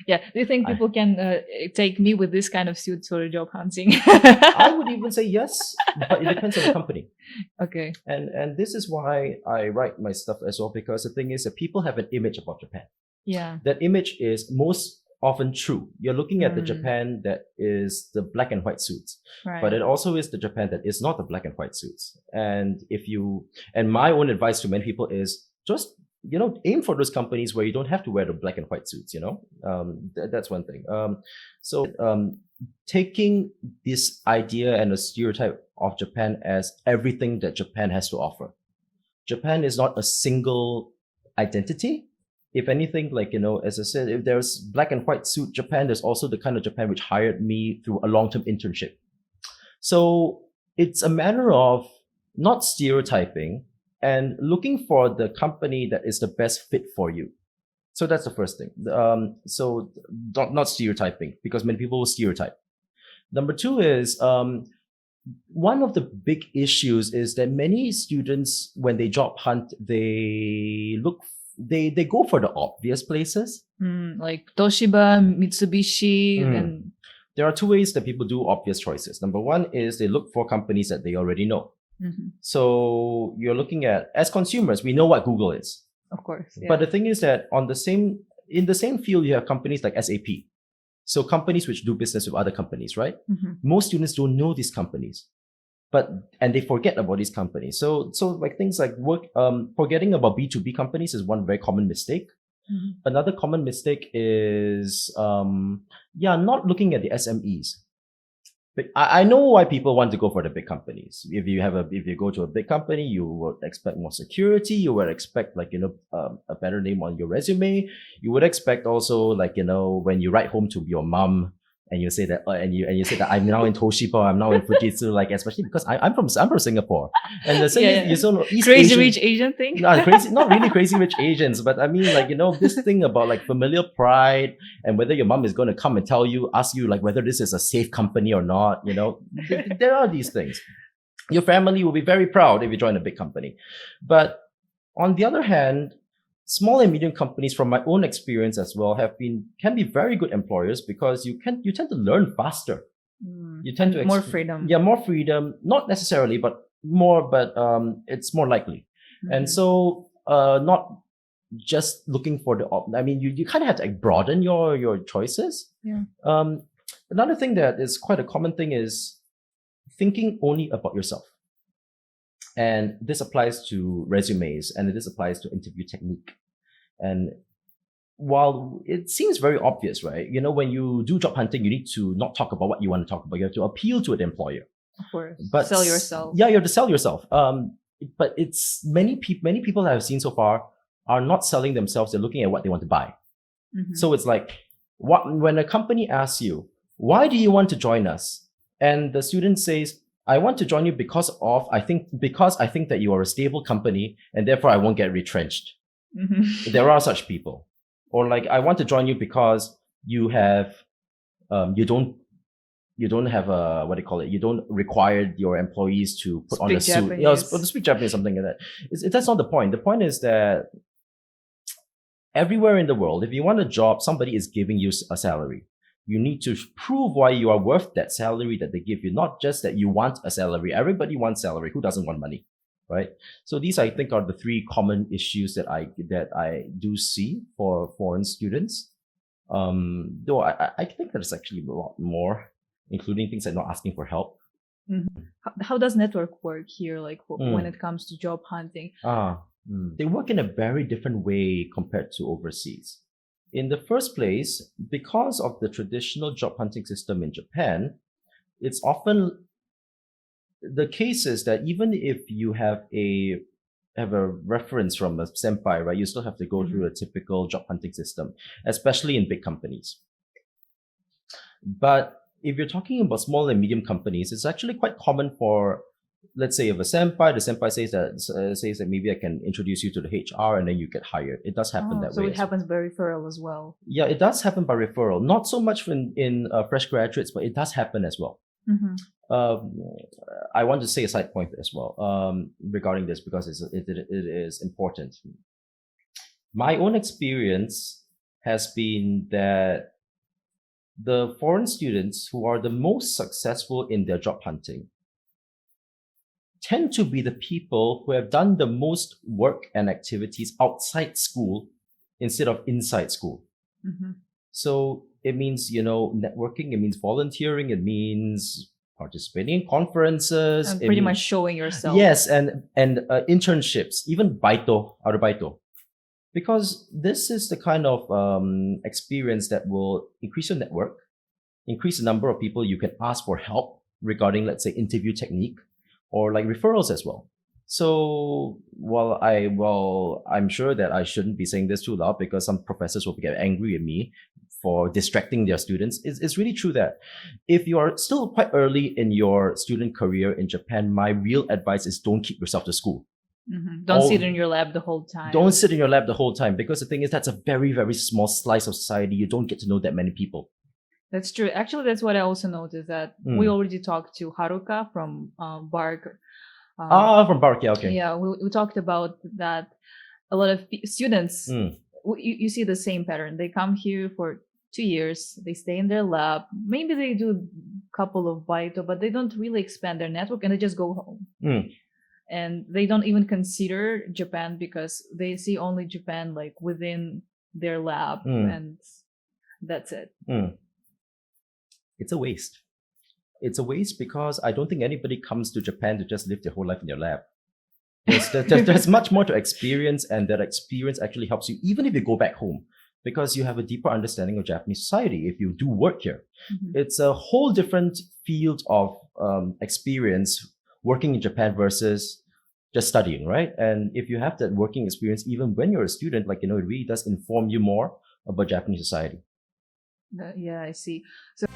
Yeah. Do you think I, people can take me with this kind of suit for job hunting? I would even say yes, but it depends on the company. Okay. And this is why I write my stuff as well, because the thing is that people have an image about Japan. Yeah. That image is most often true. You're looking at the Mm, Japan that is the black and white suits, but right. it also is the Japan that is not the black and white suits. And my own advice to many people is just, aim for those companies where you don't have to wear the black and white suits, that's one thing. Taking this idea and a stereotype of Japan as everything that Japan has to offer. Japan is not a single identity. If anything, as I said, if there's black and white suit Japan, there's also the kind of Japan which hired me through a long-term internship. So it's a matter of not stereotyping and looking for the company that is the best fit for you. So that's the first thing. So not stereotyping, because many people will stereotype. Number two is one of the big issues is that many students, when they job hunt, they go for the obvious places. Like Toshiba, Mitsubishi, and there are two ways that people do obvious choices. Number one is they look for companies that they already know. So you're looking at, as consumers, we know what Google is. of course. Yeah. But the thing is that in the same field, you have companies like SAP. So companies which do business with other companies, right? Most students don't know these companies, and they forget about these companies. So like things like forgetting about B2B companies is one very common mistake. Another common mistake is not looking at the SMEs. But I know why people want to go for the big companies. If you go to a big company, you would expect more security. You would expect a better name on your resume. You would expect also when you write home to your mom and you say that you say that I'm now in Toshiba, I'm now in Fujitsu, especially because I'm from Singapore, and the thing is, you saw East Crazy Asian, rich Asian thing. not really crazy rich Asians, but I mean this thing about familiar pride and whether your mom is going to come and ask you whether this is a safe company or not. There are these things. Your family will be very proud if you join a big company, but on the other hand, small and medium companies, from my own experience as well, can be very good employers because you tend to learn faster. You tend to more freedom. Yeah, more freedom. Not necessarily, but more. But it's more likely. And so, not just looking for you kind of have to broaden your choices. Yeah. Another thing that is quite a common thing is thinking only about yourself. And this applies to resumes, and this applies to interview technique. And while it seems very obvious, right? When you do job hunting, you need to not talk about what you want to talk about. You have to appeal to an employer. Of course. But sell yourself. Yeah, you have to sell yourself. But it's many people that I've seen so far are not selling themselves. They're looking at what they want to buy. So it's like, when a company asks you, why do you want to join us? And the student says, I want to join you because I think that you are a stable company and therefore I won't get retrenched. There are such people. Or I want to join you because you have, you don't have a, what do you call it? You don't require your employees to put on a suit. Or to speak Japanese, something like that. That's not the point. The point is that everywhere in the world, if you want a job, somebody is giving you a salary. You need to prove why you are worth that salary that they give you, not just that you want a salary. Everybody wants salary. Who doesn't want money, right? So these, I think, are the three common issues that I do see for foreign students. Though I think there's actually a lot more, including things like not asking for help. How does network work here, when it comes to job hunting? They work in a very different way compared to overseas. In the first place, because of the traditional job hunting system in Japan, it's often the case is that even if you have a reference from a senpai, right, you still have to go through a typical job hunting system, especially in big companies. But if you're talking about small and medium companies, it's actually quite common for, let's say, if the senpai says that maybe I can introduce you to the HR and then you get hired. It does happen that way. So it happens by referral as well. Yeah, it does happen by referral. Not so much in fresh graduates, but it does happen as well. I want to say a side point as well regarding this because it is important. My own experience has been that the foreign students who are the most successful in their job hunting tend to be the people who have done the most work and activities outside school instead of inside school. Mm-hmm. So it means, networking, it means volunteering, it means participating in conferences. And it pretty means, much showing yourself. Yes, and internships, even baito, baito. Because this is the kind of experience that will increase your network, increase the number of people you can ask for help regarding, let's say, interview technique or like referrals as well. So I'm sure that I shouldn't be saying this too loud because some professors will get angry at me for distracting their students. It's really true that if you are still quite early in your student career in Japan, my real advice is don't keep yourself to school. Mm-hmm. Don't sit in your lab the whole time. Don't sit in your lab the whole time because the thing is that's a very, very small slice of society. You don't get to know that many people. That's true. Actually, that's what I also noticed that we already talked to Haruka from BARC. From BARC, yeah, okay. Yeah, we talked about that. A lot of students, you see the same pattern. They come here for 2 years, they stay in their lab. Maybe they do a couple of baito, but they don't really expand their network and they just go home. And they don't even consider Japan because they see only Japan like within their lab and that's it. It's a waste. It's a waste because I don't think anybody comes to Japan to just live their whole life in their lab. There's much more to experience, and that experience actually helps you even if you go back home because you have a deeper understanding of Japanese society if you do work here. It's a whole different field of experience working in Japan versus just studying, right? And if you have that working experience, even when you're a student, it really does inform you more about Japanese society. Yeah, I see. So